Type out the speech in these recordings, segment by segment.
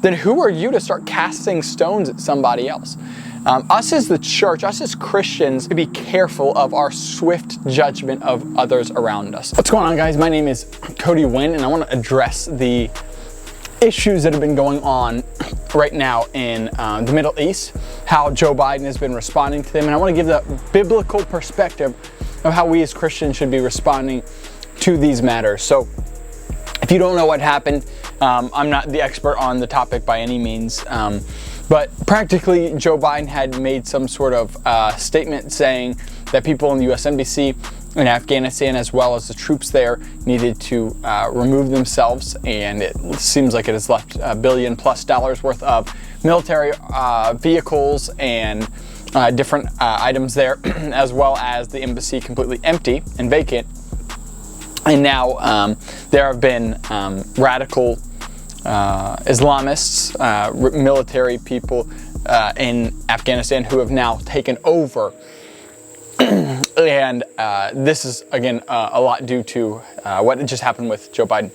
then who are you to start casting stones at somebody else? Us as the church, us as Christians, to be careful of our swift judgment of others around us. What's going on, guys? My name is Cody Wynn, and I want to address the issues that have been going on right now in the Middle East, how Joe Biden has been responding to them, and I want to give the biblical perspective of how we as Christians should be responding to these matters. So, if you don't know what happened, I'm not the expert on the topic by any means, but practically Joe Biden had made some sort of statement saying that people in the U.S. Embassy in Afghanistan, as well as the troops there, needed to remove themselves, and it seems like it has left $1 billion+ worth of military vehicles and different items there, as well as the embassy completely empty and vacant. And now there have been radical Islamists, military people in Afghanistan who have now taken over. And this is, again, a lot due to what just happened with Joe Biden.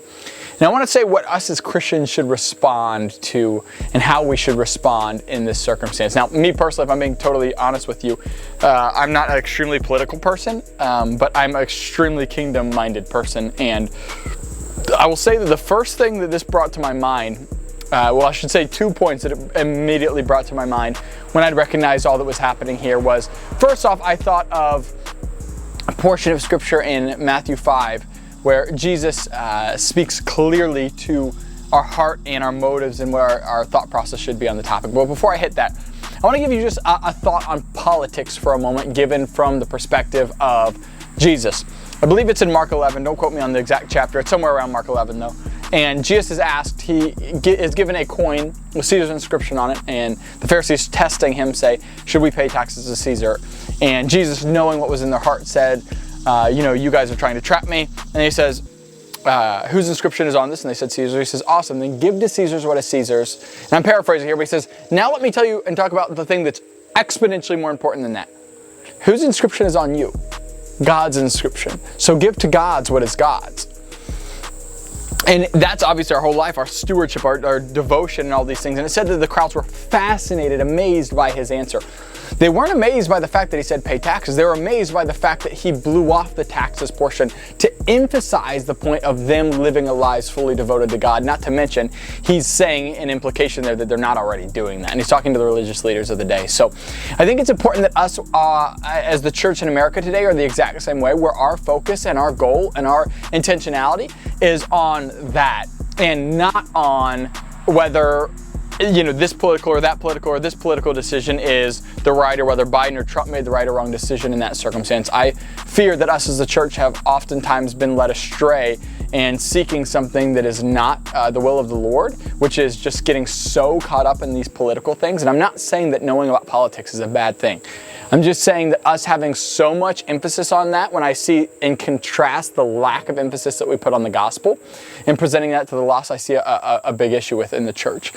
And I want to say what us as Christians should respond to and how we should respond in this circumstance. Now, me personally, if I'm being totally honest with you, I'm not an extremely political person, but I'm an extremely kingdom-minded person. And I will say that the first thing that this brought to my mind, well, I should say 2 points that it immediately brought to my mind when I'd recognized all that was happening here was, first off, I thought of a portion of scripture in Matthew 5 where Jesus speaks clearly to our heart and our motives and where our thought process should be on the topic. But before I hit that, I want to give you just a thought on politics for a moment, given from the perspective of Jesus. I believe it's in Mark 11. Don't quote me on the exact chapter. It's somewhere around Mark 11, though. And Jesus is asked, he is given a coin with Caesar's inscription on it, and the Pharisees testing him say, should we pay taxes to Caesar? And Jesus, knowing what was in their heart, said, you guys are trying to trap me. And he says, whose inscription is on this? And they said, Caesar. He says, awesome, then give to Caesar's what is Caesar's. And I'm paraphrasing here, but he says, now let me tell you and talk about the thing that's exponentially more important than that. Whose inscription is on you? God's inscription. So give to God's what is God's. And that's obviously our whole life, our stewardship, our devotion, and all these things. And it said that the crowds were fascinated, amazed by his answer. They weren't amazed by the fact that he said pay taxes. They were amazed by the fact that he blew off the taxes portion to emphasize the point of them living lives fully devoted to God. Not to mention, he's saying an implication there that they're not already doing that. And he's talking to the religious leaders of the day. So I think it's important that us as the church in America today are the exact same way, where our focus and our goal and our intentionality is on that and not on whether this political or that political or this political decision is the right, or whether Biden or Trump made the right or wrong decision in that circumstance. I fear that us as the church have oftentimes been led astray and seeking something that is not the will of the Lord, which is just getting so caught up in these political things. And I'm not saying that knowing about politics is a bad thing. I'm just saying that us having so much emphasis on that, when I see in contrast the lack of emphasis that we put on the gospel and presenting that to the lost, I see a big issue within the church.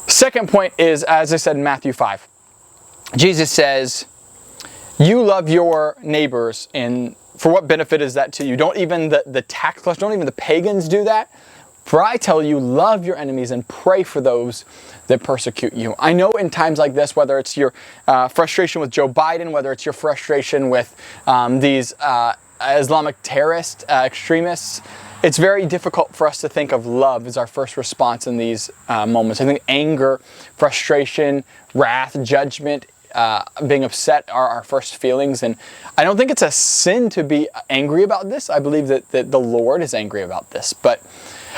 Second point is, as I said in Matthew 5, Jesus says, you love your neighbors, and for what benefit is that to you? Don't even the tax collectors, don't even the pagans do that? For I tell you, love your enemies and pray for those that persecute you. I know in times like this, whether it's your frustration with Joe Biden, whether it's your frustration with these Islamic terrorist extremists, it's very difficult for us to think of love as our first response in these moments. I think anger, frustration, wrath, judgment, being upset are our first feelings. And I don't think it's a sin to be angry about this. I believe that the Lord is angry about this. But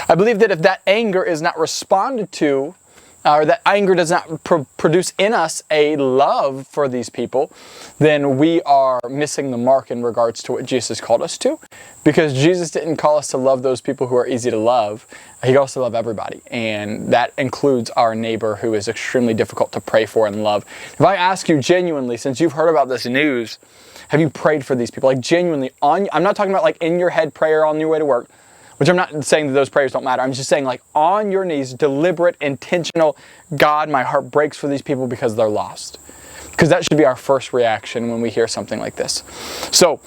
I believe that if that anger is not responded to, or that anger does not produce in us a love for these people, then we are missing the mark in regards to what Jesus called us to. Because Jesus didn't call us to love those people who are easy to love. He called us to love everybody. And that includes our neighbor, who is extremely difficult to pray for and love. If I ask you genuinely, since you've heard about this news, have you prayed for these people? Like genuinely, I'm not talking about like in your head prayer on your way to work, which I'm not saying that those prayers don't matter. I'm just saying, like, on your knees, deliberate, intentional, God, my heart breaks for these people because they're lost. Because that should be our first reaction when we hear something like this. So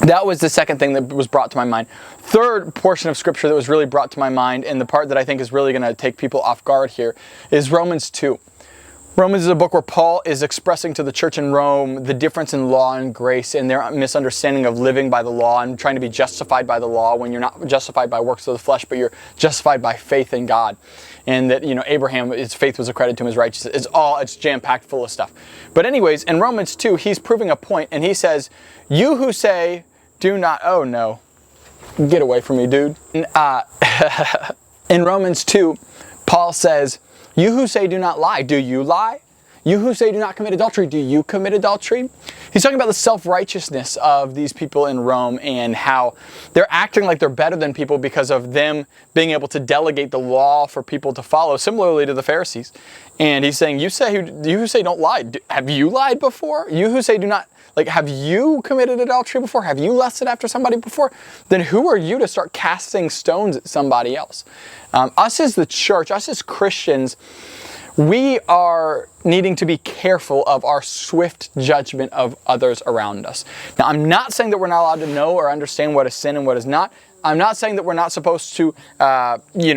That was the second thing that was brought to my mind. Third portion of scripture that was really brought to my mind, and the part that I think is really going to take people off guard here, is Romans 2. Romans is a book where Paul is expressing to the church in Rome the difference in law and grace and their misunderstanding of living by the law and trying to be justified by the law when you're not justified by works of the flesh, but you're justified by faith in God. And that, Abraham, his faith was accredited to him as righteousness. It's jam-packed full of stuff. But anyways, in Romans 2, he's proving a point, and he says, you who say, do not, oh no, get away from me, dude. In Romans 2, Paul says, you who say do not lie, do you lie? You who say do not commit adultery, do you commit adultery? He's talking about the self-righteousness of these people in Rome and how they're acting like they're better than people because of them being able to delegate the law for people to follow, similarly to the Pharisees. And he's saying, you who say don't lie, have you lied before? You who say do not, have you committed adultery before? Have you lusted after somebody before? Then who are you to start casting stones at somebody else? Us as the church, us as Christians, we are needing to be careful of our swift judgment of others around us. Now, I'm not saying that we're not allowed to know or understand what is sin and what is not. I'm not saying that we're not supposed to,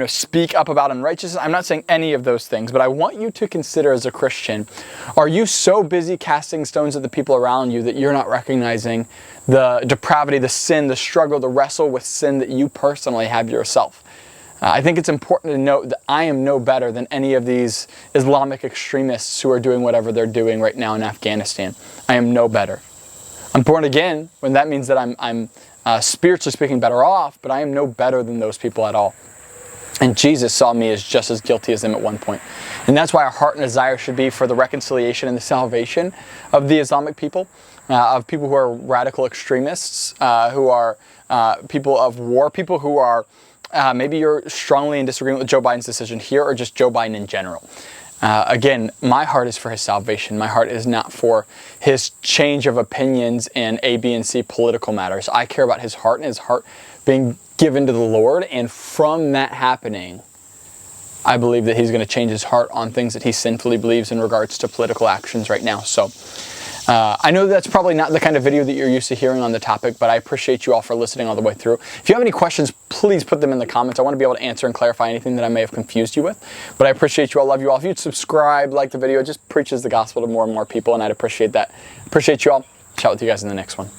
speak up about unrighteousness. I'm not saying any of those things, but I want you to consider as a Christian, are you so busy casting stones at the people around you that you're not recognizing the depravity, the sin, the struggle, the wrestle with sin that you personally have yourself? I think it's important to note that I am no better than any of these Islamic extremists who are doing whatever they're doing right now in Afghanistan. I am no better. I'm born again, when that means that I'm spiritually speaking better off, but I am no better than those people at all. And Jesus saw me as just as guilty as them at one point. And that's why our heart and desire should be for the reconciliation and the salvation of the Islamic people, of people who are radical extremists, who are people of war, people who are maybe you're strongly in disagreement with Joe Biden's decision here or just Joe Biden in general. Again, my heart is for his salvation. My heart is not for his change of opinions in A, B, and C political matters. I care about his heart and his heart being given to the Lord. And from that happening, I believe that he's going to change his heart on things that he sinfully believes in regards to political actions right now. So I know that's probably not the kind of video that you're used to hearing on the topic, but I appreciate you all for listening all the way through. If you have any questions, please put them in the comments. I want to be able to answer and clarify anything that I may have confused you with. But I appreciate you all, love you all. If you'd subscribe, like the video, it just preaches the gospel to more and more people, and I'd appreciate that. Appreciate you all. Chat with you guys in the next one.